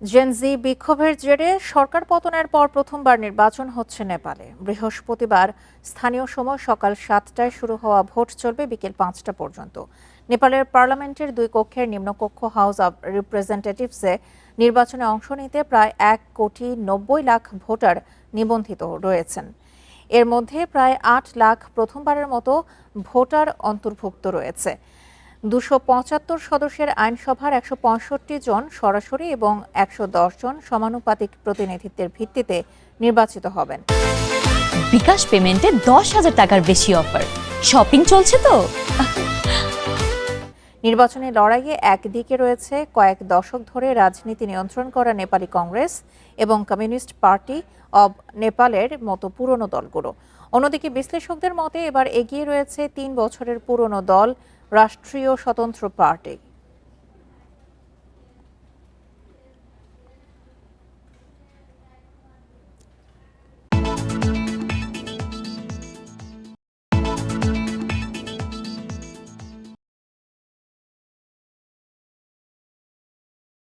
Gen Z বিক্ষোভের জেরে সরকার পতনের পর প্রথমবার নির্বাচন হচ্ছে নেপালে। বৃহস্পতিবার স্থানীয় সময় সকাল 7টায় শুরু হওয়া ভোট চলবে বিকেল 5টা পর্যন্ত। নেপালের পার্লামেন্টের 2 কক্ষের নিম্নকক্ষ হাউস অব রিপ্রেজেন্টেটিভসে নির্বাচনে অংশ নিতে প্রায় 1,90,00,000 ভোটার নিবন্ধিত রয়েছেন। এর মধ্যে প্রায় 8 লাখ প্রথমবারের মতো ভোটার অন্তর্ভুক্ত রয়েছে। 275 সদস্যের আইনসভার 165 জন সরাসরি এবং 110 জন সমানুপাতিক প্রতিনিধিত্বের ভিত্তিতে নির্বাচিত হবেন। বিকাশ পেমেন্টে 10,000 টাকার বেশি অফার। শপিং চলছে তো। নির্বাচনী লড়াইয়ে একদিকে রয়েছে কয়েক দশক ধরে রাজনীতি নিয়ন্ত্রণ করা নেপালি কংগ্রেস এবং কমিউনিস্ট পার্টি অব নেপালের মতো পুরনো দলগুলো। অন্যদিকে বিশ্লেষকদের মতে এবার এগিয়ে রয়েছে 3 বছরের পুরনো দল রাষ্ট্রীয় স্বতন্ত্র পার্টি।